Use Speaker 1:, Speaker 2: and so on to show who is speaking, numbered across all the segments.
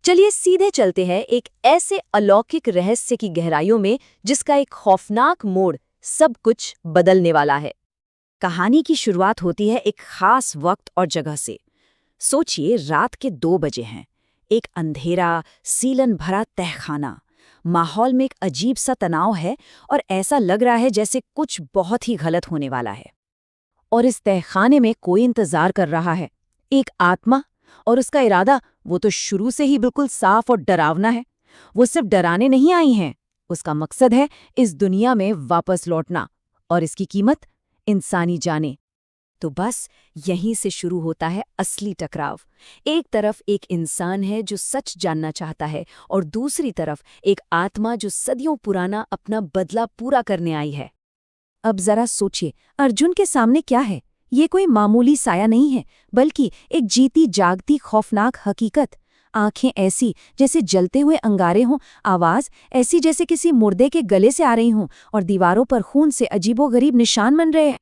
Speaker 1: चलिए सीधे चलते हैं एक ऐसे अलौकिक रहस्य की गहराइयों में जिसका एक खौफनाक मोड़ सब कुछ बदलने वाला है।
Speaker 2: कहानी की शुरुआत होती है एक खास वक्त और जगह से। सोचिए, रात के 2 बजे हैं। एक अंधेरा, सीलन भरा तहखाना। माहौल में एक अजीब सा तनाव है और ऐसा लग रहा है जैसे कुछ बहुत ही गलत होने वाला है।
Speaker 1: और इस तहखाने में कोई इंतजार कर रहा है, एक आत्मा। और उसका इरादा वो तो शुरू से ही बिल्कुल साफ और डरावना है। वो सिर्फ डराने नहीं आई हैं, उसका मकसद है इस दुनिया में वापस लौटना। और इसकी कीमत इंसानी जाने। तो बस यहीं से शुरू होता है असली टकराव। एक तरफ एक इंसान है जो सच जानना चाहता है और दूसरी तरफ एक आत्मा जो सदियों पुराना अपना बदला पूरा करने आई है। अब जरा सोचिए, अर्जुन के सामने क्या है? ये कोई मामूली साया नहीं है, बल्कि एक जीती जागती खौफनाक हकीकत। आंखें ऐसी जैसे जलते हुए अंगारे हों, आवाज ऐसी जैसे किसी मुर्दे के गले से आ रही हों, और दीवारों पर खून से अजीबोगरीब निशान बन रहे हैं।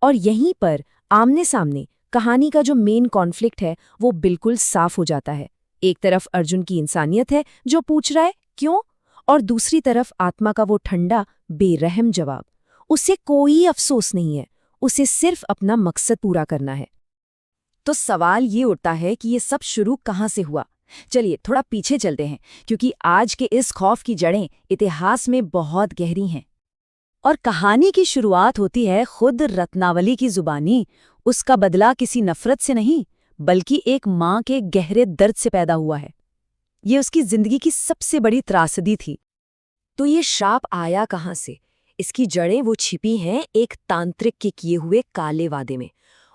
Speaker 1: और यहीं पर आमने सामने कहानी का जो मेन कॉन्फ्लिक्ट है वो बिल्कुल साफ हो जाता है। एक तरफ अर्जुन की इंसानियत है जो पूछ रहा है क्यों, और दूसरी तरफ आत्मा का वो ठंडा बेरहम जवाब। उसे कोई अफसोस नहीं है, उसे सिर्फ अपना मकसद पूरा करना है। तो सवाल ये उठता है कि ये सब शुरू कहाँ से हुआ। चलिए थोड़ा पीछे चलते हैं, क्योंकि आज के इस खौफ की जड़ें इतिहास में बहुत गहरी हैं। और कहानी की शुरुआत होती है खुद रत्नावली की जुबानी। उसका बदला किसी नफरत से नहीं, बल्कि एक माँ के गहरे दर्द से पैदा हुआ है। ये उसकी जिंदगी की सबसे बड़ी त्रासदी थी। तो ये श्राप आया कहाँ से? इसकी जड़ें वो छिपी हैं एक तांत्रिक के किए हुए काले वादे में।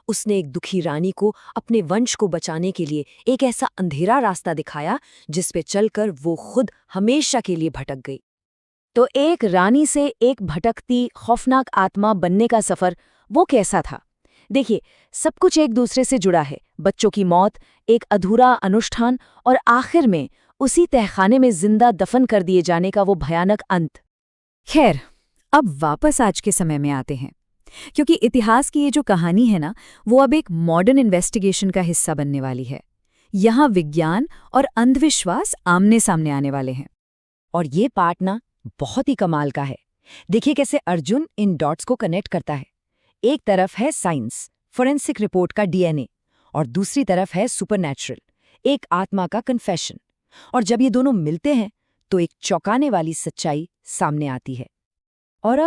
Speaker 1: उसने एक दुखी रानी को अपने वंश को बचाने के लिए एक ऐसा अंधेरा रास्ता दिखाया जिस पे चलकर वो खुद हमेशा के लिए भटक गई। तो एक रानी से एक भटकती खौफनाक आत्मा बनने का सफर वो कैसा था? देखिए, सब कुछ एक दूसरे से जुड़ा है। बच्चों की मौत, एक अधूरा अनुष्ठान, और आखिर में उसी तहखाने में जिंदा दफन कर दिए जाने का वो भयानक अंत। खैर, अब वापस आज के समय में आते हैं, क्योंकि इतिहास की ये जो कहानी है ना, वो अब एक मॉडर्न इन्वेस्टिगेशन का हिस्सा बनने वाली है। यहाँ विज्ञान और अंधविश्वास आमने सामने आने वाले हैं। और ये पार्ट ना बहुत ही कमाल का है। देखिए कैसे अर्जुन इन डॉट्स को कनेक्ट करता है। एक तरफ है साइंस, फोरेंसिक रिपोर्ट का डीएनए, और दूसरी तरफ है सुपरनैचुरल, एक आत्मा का कन्फेशन। और जब ये दोनों मिलते हैं तो एक चौंकाने वाली सच्चाई सामने आती है। और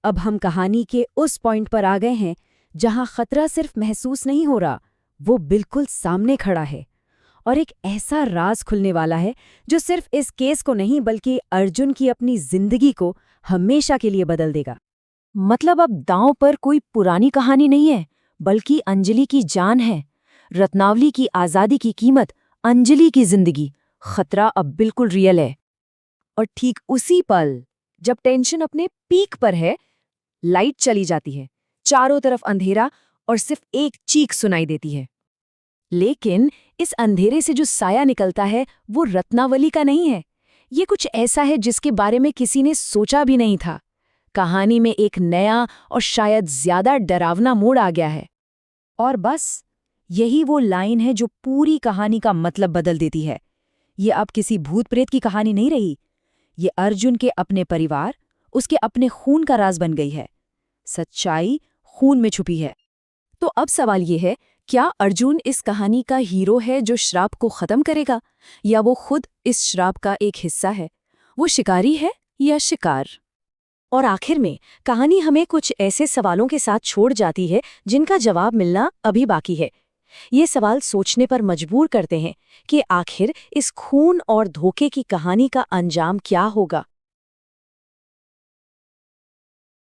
Speaker 1: अब हम कहानी के उस पॉइंट पर आ गए हैं जहां खतरा सिर्फ महसूस नहीं हो रहा, वो बिल्कुल सामने खड़ा है। और एक ऐसा राज खुलने वाला है जो सिर्फ इस केस को नहीं, बल्कि अर्जुन की अपनी जिंदगी को हमेशा के लिए बदल देगा। मतलब अब दांव पर कोई पुरानी कहानी नहीं है, बल्कि अंजलि की जान है। रत्नावली की आज़ादी की कीमत, अंजलि की जिंदगी। खतरा अब बिल्कुल रियल है। और ठीक उसी पल जब टेंशन अपने पीक पर है, लाइट चली जाती है। चारों तरफ अंधेरा और सिर्फ एक चीख सुनाई देती है। लेकिन इस अंधेरे से जो साया निकलता है वो रत्नावली का नहीं है। ये कुछ ऐसा है जिसके बारे में किसी ने सोचा भी नहीं था। कहानी में एक नया और शायद ज्यादा डरावना मोड़ आ गया है। और बस यही वो लाइन है जो पूरी कहानी का मतलब बदल देती है। ये अब किसी भूत प्रेत की कहानी नहीं रही। ये अर्जुन के अपने परिवार, उसके अपने खून का राज बन गई है। सच्चाई खून में छुपी है। तो अब सवाल ये है, क्या अर्जुन इस कहानी का हीरो है जो श्राप को खत्म करेगा, या वो खुद इस श्राप का एक हिस्सा है? वो शिकारी है या शिकार? और आखिर में कहानी हमें कुछ ऐसे सवालों के साथ छोड़ जाती है जिनका जवाब मिलना अभी बाकी है। ये सवाल सोचने पर मजबूर करते हैं कि आखिर इस खून और धोखे की कहानी का अंजाम क्या होगा।